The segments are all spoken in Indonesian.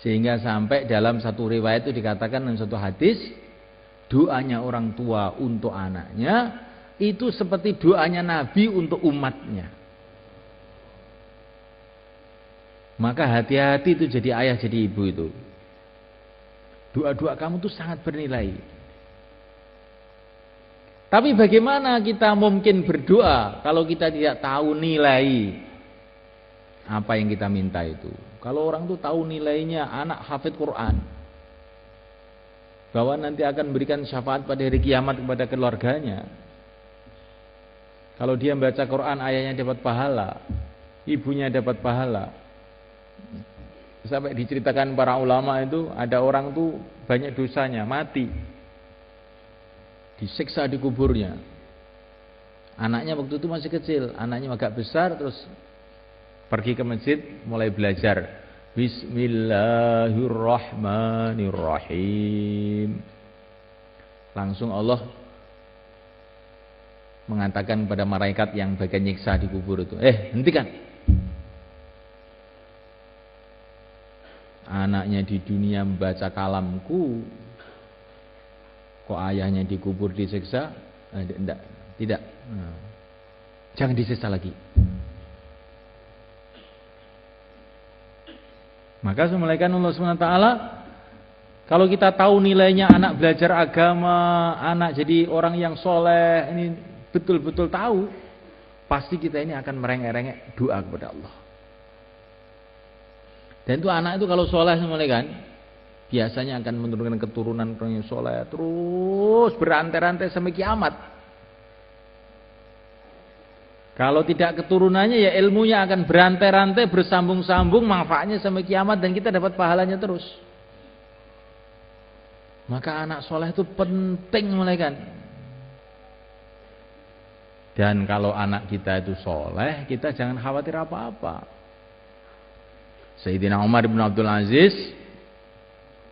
Sehingga sampai dalam satu riwayat itu dikatakan dalam satu hadis, doanya orang tua untuk anaknya itu seperti doanya Nabi untuk umatnya. Maka hati-hati itu jadi ayah jadi ibu itu. Doa-doa kamu itu sangat bernilai. Tapi bagaimana kita mungkin berdoa kalau kita tidak tahu nilai apa yang kita minta itu? Kalau orang itu tahu nilainya anak hafid Quran, bahwa nanti akan berikan syafaat pada hari kiamat kepada keluarganya. Kalau dia membaca Quran, ayahnya dapat pahala, ibunya dapat pahala. Sampai diceritakan para ulama itu ada orang tuh banyak dosanya, mati, disiksa di kuburnya. Anaknya waktu itu masih kecil, anaknya agak besar, terus pergi ke masjid mulai belajar Bismillahirrahmanirrahim. Langsung Allah mengatakan kepada malaikat yang bagian nyiksa di kubur itu, hentikan. Anaknya di dunia membaca kalamku, kok ayahnya dikubur disiksa? Tidak. Jangan disiksa lagi. Maka semulaikan Allah SWT, kalau kita tahu nilainya anak belajar agama, anak jadi orang yang soleh, ini betul-betul tahu, pasti kita ini akan merengek-rengek doa kepada Allah. Dan itu anak itu kalau soleh semulaikan, biasanya akan menurunkan keturunan orang yang soleh, terus berantai-rantai sampai kiamat. Kalau tidak keturunannya, ya ilmunya akan berantai-rantai, bersambung-sambung, manfaatnya sampai kiamat, dan kita dapat pahalanya terus. Maka anak soleh itu penting mulaikan. Dan kalau anak kita itu soleh, kita jangan khawatir apa-apa. Sayyidina Umar bin Abdul Aziz,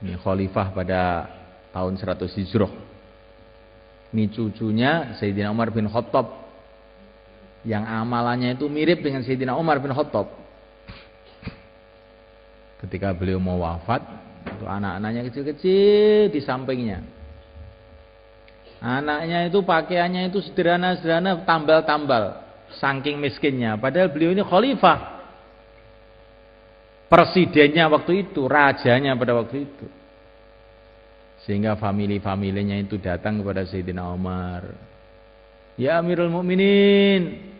ini khalifah pada tahun 100 Hijrah. Ini cucunya Sayyidina Umar bin Khattab, yang amalannya itu mirip dengan Sayyidina Umar bin Khattab. Ketika beliau mau wafat, itu anak-anaknya kecil-kecil di sampingnya. Anaknya itu pakaiannya itu sederhana-sederhana, tambal-tambal, saking miskinnya. Padahal beliau ini khalifah, presidennya waktu itu, rajanya pada waktu itu. Sehingga family-familinya itu datang kepada Sayyidina Umar. Ya Amirul Mukminin,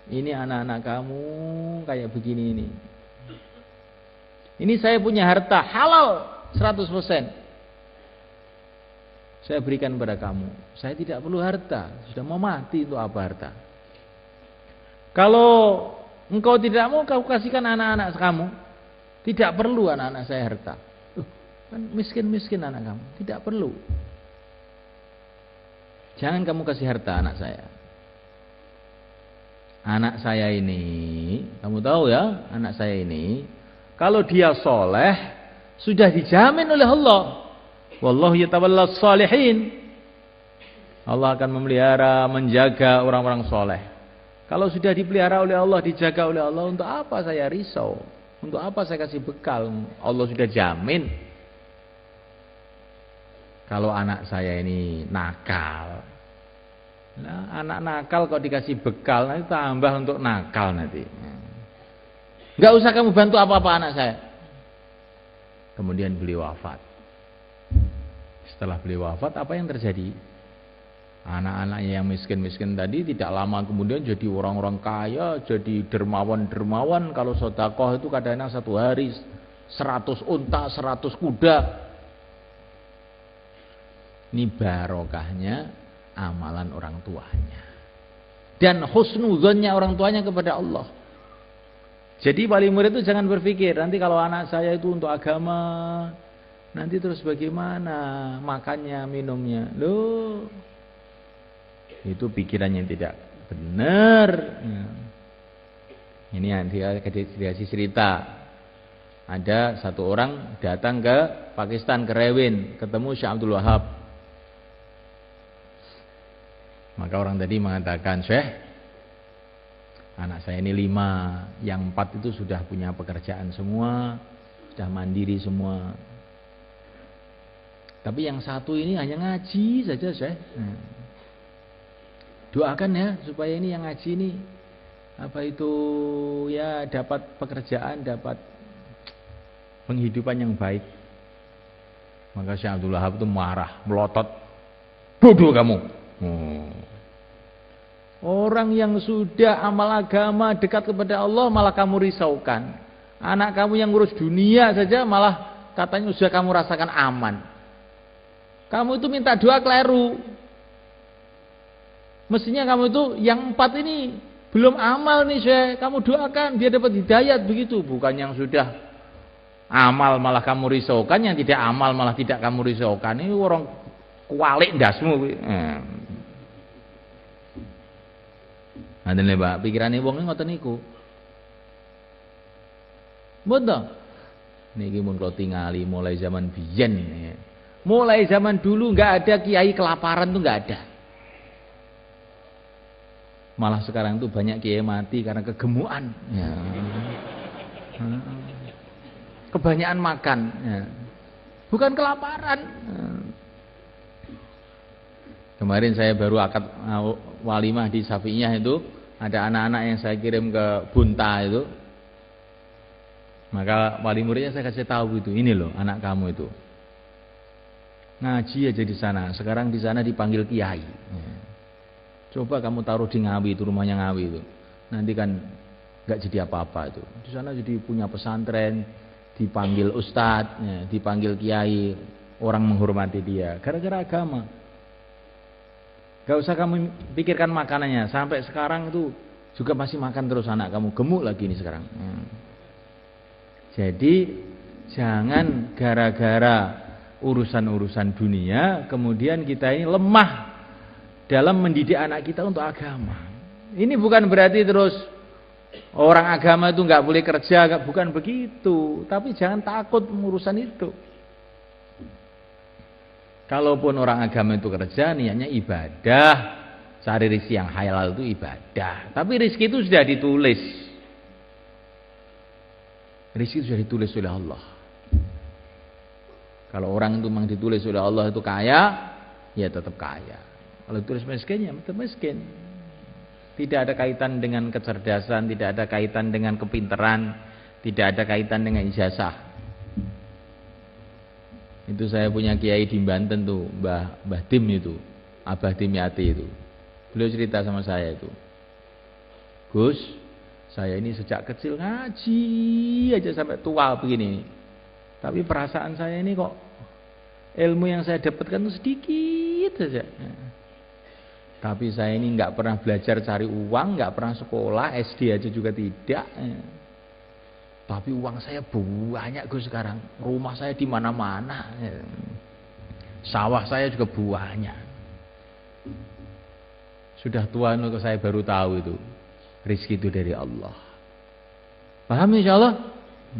ini anak-anak kamu kayak begini ini. Ini saya punya harta halal 100%. Saya berikan kepada kamu. Saya tidak perlu harta, sudah mau mati, untuk apa harta? Kalau engkau tidak mau, kau kasihkan anak-anak kamu. Tidak perlu anak-anak saya harta. Kan miskin-miskin anak kamu, tidak perlu. Jangan kamu kasih harta anak saya. Anak saya ini, kamu tahu ya, anak saya ini, kalau dia soleh, sudah dijamin oleh Allah. Wallahu yatawallas shalihin. Allah akan memelihara, menjaga orang-orang soleh. Kalau sudah dipelihara oleh Allah, dijaga oleh Allah, untuk apa saya risau? Untuk apa saya kasih bekal? Allah sudah jamin. Kalau anak saya ini nakal, nah, anak nakal kok dikasih bekal, nanti tambah untuk nakal nanti. Enggak usah kamu bantu apa-apa anak saya. Kemudian beliau wafat. Setelah beliau wafat, apa yang terjadi? Anak-anaknya yang miskin-miskin tadi tidak lama kemudian jadi orang-orang kaya, jadi dermawan-dermawan. Kalau sedekah itu kadang-kadang satu hari 100 unta, 100 kuda. Ini barokahnya amalan orang tuanya. Dan husnuzonnya orang tuanya kepada Allah. Jadi wali murid itu jangan berpikir, nanti kalau anak saya itu untuk agama, nanti terus bagaimana makannya, minumnya. Loh, itu pikirannya tidak benar. Ini yang dikasih cerita. Ada satu orang datang ke Pakistan, ke Rewin, ketemu Syekh Abdul Wahab. Maka orang tadi mengatakan, Syekh, anak saya ini 5, yang 4 itu sudah punya pekerjaan semua, sudah mandiri semua. Tapi yang satu ini hanya ngaji saja, Syekh. Doakan ya supaya ini yang ngaji ini apa itu ya dapat pekerjaan, dapat penghidupan yang baik. Maka Syekh Abdul Wahab itu marah, melotot. Bodoh kamu. Orang yang sudah amal agama dekat kepada Allah malah kamu risaukan. Anak kamu yang ngurus dunia saja malah katanya sudah kamu rasakan aman. Kamu itu minta doa keliru. Mestinya kamu itu yang 4 ini belum amal nih Syekh, kamu doakan dia dapat hidayat begitu, bukan yang sudah amal malah kamu risaukan, yang tidak amal malah tidak kamu risaukan. Ini orang kualik ndasmu. Ngoten lho, Pak, pikirane wong ngoten niku. Mboten. Niki mun kula tingali mulai zaman biyen. Mulai zaman dulu enggak ada kiai kelaparan tuh enggak ada. Malah sekarang tuh banyak kiai mati karena kegemukan. Ya. Kebanyakan makan. Ya. Bukan kelaparan. Kemarin saya baru akad walimah di Syafi'iyah itu, ada anak-anak yang saya kirim ke Bunta itu. Maka wali muridnya saya kasih tahu itu, ini loh anak kamu itu. Ngaji aja di sana, sekarang di sana dipanggil kiai. Coba kamu taruh di Ngawi itu, rumahnya Ngawi itu. Nanti kan enggak jadi apa-apa itu. Di sana jadi punya pesantren, dipanggil ustadz, dipanggil kiai, orang menghormati dia gara-gara agama. Gak usah kamu pikirkan makanannya. Sampai sekarang itu juga masih makan terus anak kamu. Gemuk lagi ini sekarang. Jadi jangan gara-gara urusan-urusan dunia kemudian kita ini lemah dalam mendidik anak kita untuk agama. Ini bukan berarti terus orang agama itu nggak boleh kerja, bukan begitu. Tapi jangan takut urusan itu. Kalaupun orang agama itu kerja, niatnya ibadah, cari rezeki yang halal itu ibadah. Tapi rezeki itu sudah ditulis. Rezeki sudah ditulis oleh Allah. Kalau orang itu memang ditulis oleh Allah itu kaya, ya tetap kaya. Kalau ditulis miskin, ya tetap miskin. Tidak ada kaitan dengan kecerdasan, tidak ada kaitan dengan kepintaran, tidak ada kaitan dengan ijazah. Itu saya punya kiai di Banten tuh, Mbah Tim itu, Abah Dimyati itu. Beliau cerita sama saya itu, Gus, saya ini sejak kecil ngaji aja sampai tua begini. Tapi perasaan saya ini kok ilmu yang saya dapatkan itu sedikit saja. Tapi saya ini nggak pernah belajar cari uang, nggak pernah sekolah, SD aja juga tidak. Tapi uang saya banyak Gus sekarang. Rumah saya di mana-mana. Sawah saya juga banyak. Sudah tua saya baru tahu itu. Rezeki itu dari Allah. Paham insyaallah?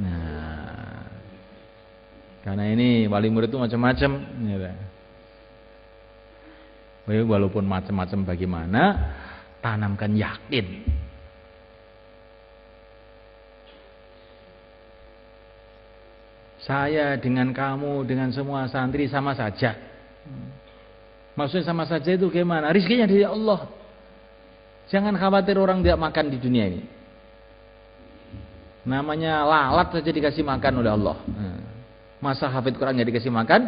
Nah. Karena ini wali murid itu macam-macam, ya. Walaupun macam-macam bagaimana, tanamkan yakin. Saya dengan kamu, dengan semua santri sama saja. Maksudnya sama saja itu gimana? Rizkinya dari Allah. Jangan khawatir orang tidak makan di dunia ini. Namanya lalat saja dikasih makan oleh Allah. Masa hafid Quran nggak dikasih makan?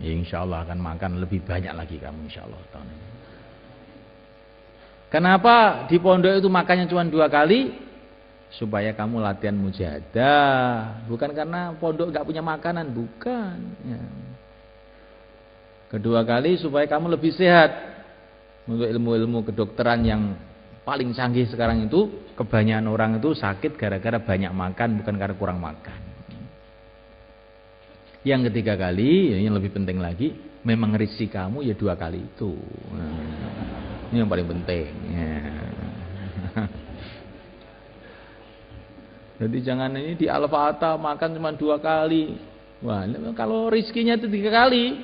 Insya Allah akan makan lebih banyak lagi kamu insya Allah tahun ini. Kenapa di pondok itu makannya cuma 2 kali? Supaya kamu latihan mujahadah, bukan karena pondok nggak punya makanan, bukan. Ya. Kedua kali supaya kamu lebih sehat. Untuk ilmu-ilmu kedokteran yang paling canggih sekarang itu, kebanyakan orang itu sakit gara-gara banyak makan, bukan karena kurang makan. Yang ketiga kali, yang lebih penting lagi, memang rezeki kamu ya 2 kali itu. Nah, ini yang paling penting. Ya. Jadi jangan ini di Al-Fatah makan cuma 2 kali. Wah, kalau rizkinya itu 3 kali,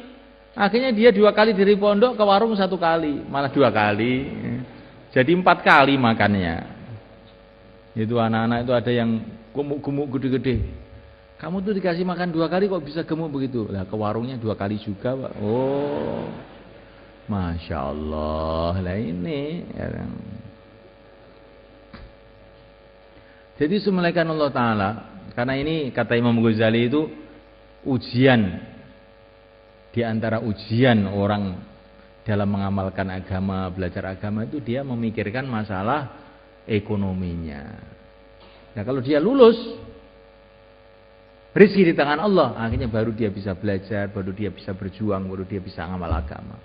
akhirnya dia 2 kali dari pondok ke warung 1 kali, malah 2 kali. Jadi 4 kali makannya. Itu anak-anak itu ada yang gemuk-gemuk gede-gede. Kamu tuh dikasih makan 2 kali kok bisa gemuk begitu? Lah ke warungnya 2 kali juga, Pak. Oh, Masya Allah. Lah ini ya. Jadi semulaikan Allah Ta'ala. Karena ini kata Imam Ghazali itu ujian. Di antara ujian orang dalam mengamalkan agama, belajar agama itu dia memikirkan masalah ekonominya. Nah kalau dia lulus, rezeki di tangan Allah, akhirnya baru dia bisa belajar, baru dia bisa berjuang, baru dia bisa ngamal agama.